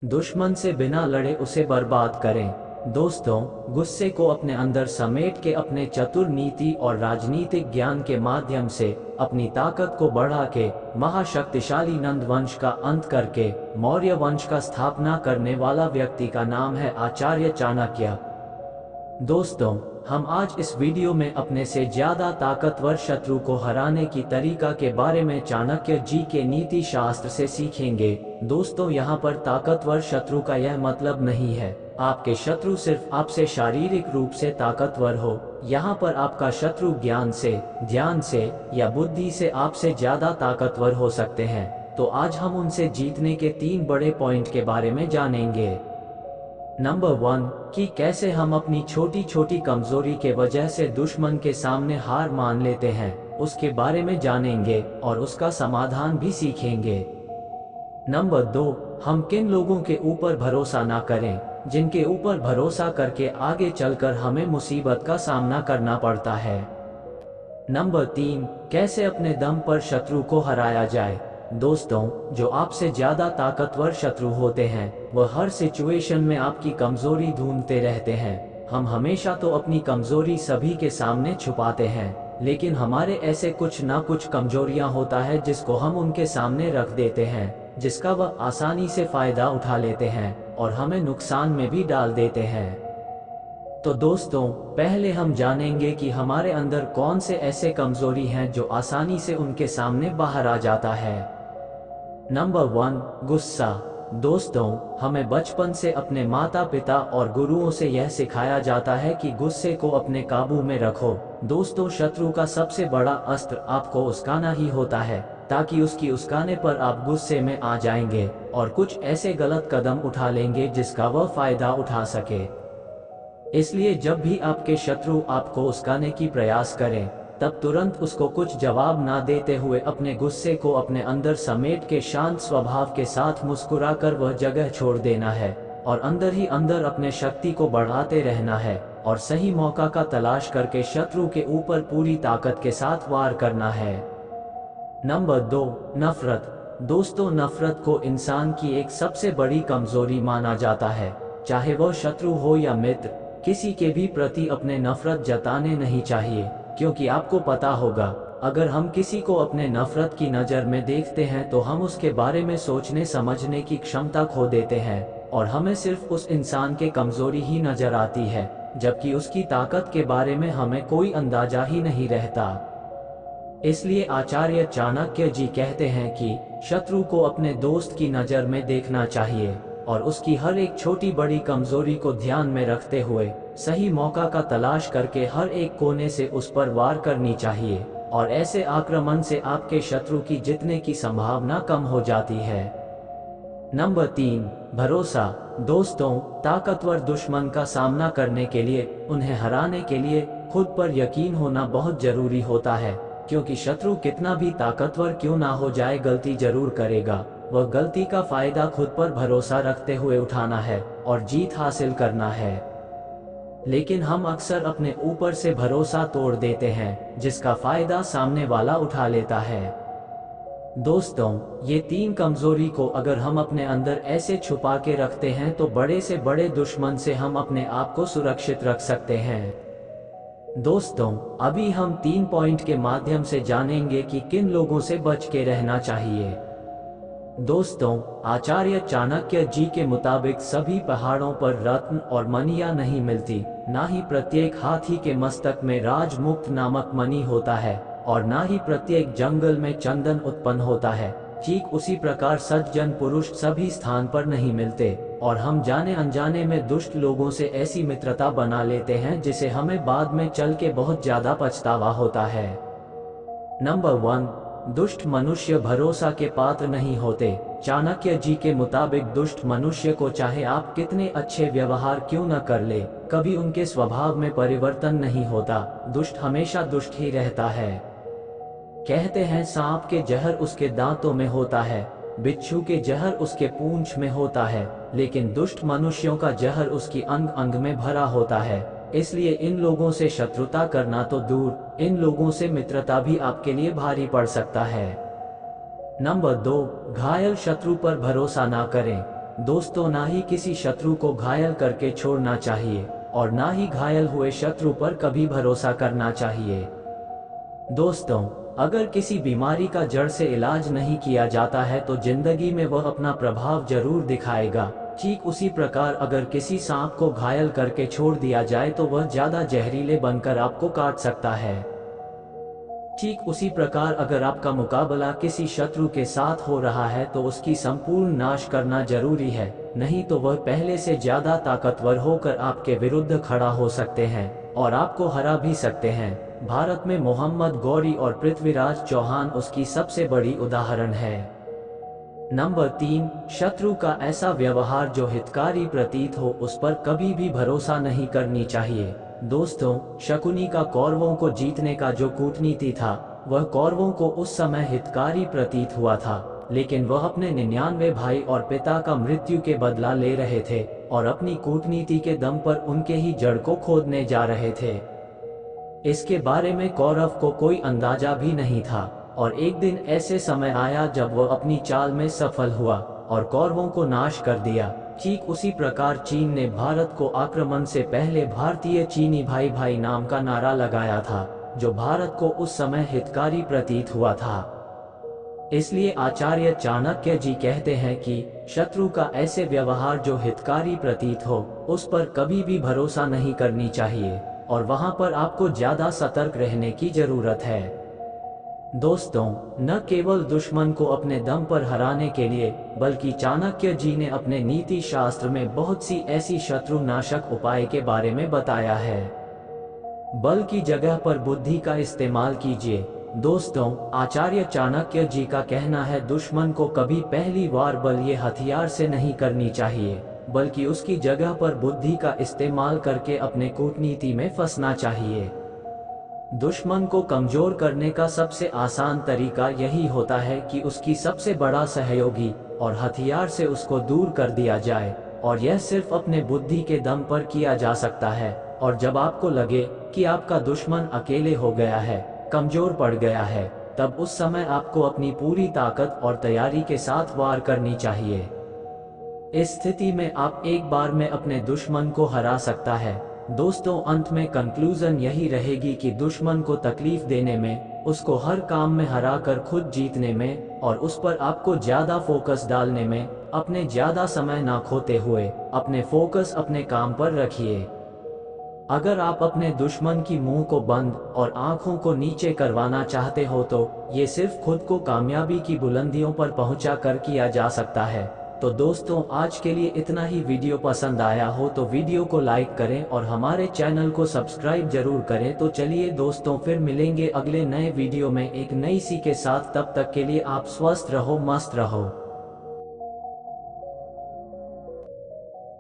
दुश्मन से बिना लड़े उसे बर्बाद करें। दोस्तों, गुस्से को अपने अंदर समेट के अपने चतुर नीति और राजनीतिक ज्ञान के माध्यम से अपनी ताकत को बढ़ा के महाशक्तिशाली नंद वंश का अंत करके मौर्य वंश का स्थापना करने वाला व्यक्ति का नाम है आचार्य चाणक्य। दोस्तों, हम आज इस वीडियो में अपने से ज्यादा ताकतवर शत्रु को हराने की तरीका के बारे में चाणक्य जी के नीति शास्त्र से सीखेंगे। दोस्तों, यहाँ पर ताकतवर शत्रु का यह मतलब नहीं है आपके शत्रु सिर्फ आपसे शारीरिक रूप से ताकतवर हो। यहाँ पर आपका शत्रु ज्ञान से, ध्यान से या बुद्धि से आपसे ज्यादा ताकतवर हो सकते हैं। तो आज हम उनसे जीतने के 3 बड़े पॉइंट के बारे में जानेंगे। नंबर 1 कि कैसे हम अपनी छोटी छोटी कमजोरी के वजह से दुश्मन के सामने हार मान लेते हैं, उसके बारे में जानेंगे और उसका समाधान भी सीखेंगे। नंबर 2 हम किन लोगों के ऊपर भरोसा ना करें, जिनके ऊपर भरोसा करके आगे चलकर हमें मुसीबत का सामना करना पड़ता है। नंबर 3 कैसे अपने दम पर शत्रु को हराया जाए। दोस्तों, जो आपसे ज्यादा ताकतवर शत्रु होते हैं वह हर सिचुएशन में आपकी कमजोरी ढूंढते रहते हैं। हम हमेशा तो अपनी कमजोरी सभी के सामने छुपाते हैं, लेकिन हमारे ऐसे कुछ ना कुछ कमजोरियां होता है जिसको हम उनके सामने रख देते हैं, जिसका वह आसानी से फायदा उठा लेते हैं और हमें नुकसान में भी डाल देते हैं। तो दोस्तों, पहले हम जानेंगे कि हमारे अंदर कौन से ऐसे कमजोरी हैं जो आसानी से उनके सामने बाहर आ जाता है। नंबर 1 गुस्सा। दोस्तों, हमें बचपन से अपने माता पिता और गुरुओं से यह सिखाया जाता है कि गुस्से को अपने काबू में रखो। दोस्तों, शत्रु का सबसे बड़ा अस्त्र आपको उस्काना ही होता है, ताकि उसकी उस्काने पर आप गुस्से में आ जाएंगे और कुछ ऐसे गलत कदम उठा लेंगे जिसका वह फायदा उठा सके। इसलिए जब भी आपके शत्रु आपको उस्काने की प्रयास करें, तब तुरंत उसको कुछ जवाब ना देते हुए अपने गुस्से को अपने अंदर समेट के शांत स्वभाव के साथ मुस्कुराकर वह जगह छोड़ देना है और अंदर ही अंदर अपने शक्ति को बढ़ाते रहना है और सही मौका का तलाश करके शत्रु के ऊपर पूरी ताकत के साथ वार करना है। नंबर 2 नफरत। दोस्तों, नफरत को इंसान की एक सबसे बड़ी कमजोरी माना जाता है। चाहे वह शत्रु हो या मित्र, किसी के भी प्रति अपने नफरत जताने नहीं चाहिए, क्योंकि आपको पता होगा अगर हम किसी को अपने नफरत की नज़र में देखते हैं तो हम उसके बारे में सोचने समझने की क्षमता खो देते हैं और हमें सिर्फ उस इंसान के कमजोरी ही नजर आती है, जबकि उसकी ताकत के बारे में हमें कोई अंदाजा ही नहीं रहता। इसलिए आचार्य चाणक्य जी कहते हैं कि शत्रु को अपने दोस्त की नज़र में देखना चाहिए और उसकी हर एक छोटी बड़ी कमजोरी को ध्यान में रखते हुए सही मौका का तलाश करके हर एक कोने से उस पर वार करनी चाहिए और ऐसे आक्रमण से आपके शत्रु की जीतने की संभावना कम हो जाती है। नंबर 3 भरोसा। दोस्तों, ताकतवर दुश्मन का सामना करने के लिए, उन्हें हराने के लिए खुद पर यकीन होना बहुत जरूरी होता है, क्योंकि शत्रु कितना भी ताकतवर क्यों ना हो जाए गलती जरूर करेगा। वह गलती का फायदा खुद पर भरोसा रखते हुए उठाना है और जीत हासिल करना है। लेकिन हम अक्सर अपने ऊपर से भरोसा तोड़ देते हैं, जिसका फायदा सामने वाला उठा लेता है। दोस्तों, ये 3 कमजोरी को अगर हम अपने अंदर ऐसे छुपा के रखते हैं तो बड़े से बड़े दुश्मन से हम अपने आप को सुरक्षित रख सकते हैं। दोस्तों, अभी हम 3 पॉइंट के माध्यम से जानेंगे कि किन लोगों से बच के रहना चाहिए। दोस्तों, आचार्य चाणक्य जी के मुताबिक सभी पहाड़ों पर रत्न और मणियां नहीं मिलती, ना ही प्रत्येक हाथी के मस्तक में राजमुक्त नामक मणि होता है और ना ही प्रत्येक जंगल में चंदन उत्पन्न होता है। ठीक उसी प्रकार सज्जन पुरुष सभी स्थान पर नहीं मिलते और हम जाने अनजाने में दुष्ट लोगों से ऐसी मित्रता बना लेते हैं जिसे हमें बाद में चल के बहुत ज्यादा पछतावा होता है। नंबर 1 दुष्ट मनुष्य भरोसा के पात्र नहीं होते। चाणक्य जी के मुताबिक दुष्ट मनुष्य को चाहे आप कितने अच्छे व्यवहार क्यों न कर ले, कभी उनके स्वभाव में परिवर्तन नहीं होता। दुष्ट हमेशा दुष्ट ही रहता है। कहते हैं सांप के जहर उसके दांतों में होता है, बिच्छू के जहर उसके पूंछ में होता है, लेकिन दुष्ट मनुष्यों का जहर उसकी अंग अंग में भरा होता है। इसलिए इन लोगों से शत्रुता करना तो दूर, इन लोगों से मित्रता भी आपके लिए भारी पड़ सकता है। नंबर 2 घायल शत्रु पर भरोसा ना करें। दोस्तों, ना ही किसी शत्रु को घायल करके छोड़ना चाहिए और ना ही घायल हुए शत्रु पर कभी भरोसा करना चाहिए। दोस्तों, अगर किसी बीमारी का जड़ से इलाज नहीं किया जाता है तो जिंदगी में वह अपना प्रभाव जरूर दिखाएगा। ठीक उसी प्रकार अगर किसी सांप को घायल करके छोड़ दिया जाए तो वह ज्यादा जहरीले बनकर आपको काट सकता है। ठीक उसी प्रकार अगर आपका मुकाबला किसी शत्रु के साथ हो रहा है तो उसकी संपूर्ण नाश करना जरूरी है, नहीं तो वह पहले से ज्यादा ताकतवर होकर आपके विरुद्ध खड़ा हो सकते हैं और आपको हरा भी सकते हैं। भारत में मोहम्मद गौरी और पृथ्वीराज चौहान उसकी सबसे बड़ी उदाहरण है। नंबर 3, शत्रु का ऐसा व्यवहार जो हितकारी प्रतीत हो उस पर कभी भी भरोसा नहीं करनी चाहिए। दोस्तों, शकुनी का कौरवों को जीतने का जो कूटनीति था वह कौरवों को उस समय हितकारी प्रतीत हुआ था, लेकिन वह अपने 99 भाई और पिता का मृत्यु के बदला ले रहे थे और अपनी कूटनीति के दम पर उनके ही जड़ को खोदने जा रहे थे। इसके बारे में कौरव को कोई अंदाजा भी नहीं था और एक दिन ऐसे समय आया जब वह अपनी चाल में सफल हुआ और कौरवों को नाश कर दिया। ठीक उसी प्रकार चीन ने भारत को आक्रमण से पहले भारतीय चीनी भाई भाई नाम का नारा लगाया था, जो भारत को उस समय हितकारी प्रतीत हुआ था। इसलिए आचार्य चाणक्य जी कहते हैं कि शत्रु का ऐसे व्यवहार जो हितकारी प्रतीत हो उस पर कभी भी भरोसा नहीं करनी चाहिए और वहां पर आपको ज्यादा सतर्क रहने की जरूरत है। दोस्तों, न केवल दुश्मन को अपने दम पर हराने के लिए बल्कि चाणक्य जी ने अपने नीति शास्त्र में बहुत सी ऐसी शत्रु नाशक उपाय के बारे में बताया है। बल की जगह पर बुद्धि का इस्तेमाल कीजिए। दोस्तों, आचार्य चाणक्य जी का कहना है दुश्मन को कभी पहली बार बल ये हथियार से नहीं करनी चाहिए, बल्कि उसकी जगह पर बुद्धि का इस्तेमाल करके अपने कूटनीति में फंसना चाहिए। दुश्मन को कमजोर करने का सबसे आसान तरीका यही होता है कि उसकी सबसे बड़ा सहयोगी और हथियार से उसको दूर कर दिया जाए, और यह सिर्फ अपने बुद्धि के दम पर किया जा सकता है। और जब आपको लगे कि आपका दुश्मन अकेले हो गया है, कमजोर पड़ गया है, तब उस समय आपको अपनी पूरी ताकत और तैयारी के साथ वार करनी चाहिए। इस स्थिति में आप एक बार में अपने दुश्मन को हरा सकता है। दोस्तों, अंत में कंक्लूजन यही रहेगी कि दुश्मन को तकलीफ देने में, उसको हर काम में हरा कर खुद जीतने में और उस पर आपको ज्यादा फोकस डालने में अपने ज्यादा समय ना खोते हुए अपने फोकस अपने काम पर रखिए। अगर आप अपने दुश्मन की मुंह को बंद और आंखों को नीचे करवाना चाहते हो तो ये सिर्फ खुद को कामयाबी की बुलंदियों पर पहुंचा कर किया जा सकता है। तो दोस्तों, आज के लिए इतना ही। वीडियो पसंद आया हो तो वीडियो को लाइक करें और हमारे चैनल को सब्सक्राइब जरूर करें। तो चलिए दोस्तों, फिर मिलेंगे अगले नए वीडियो में एक नई सी के साथ। तब तक के लिए आप स्वस्थ रहो, मस्त रहो।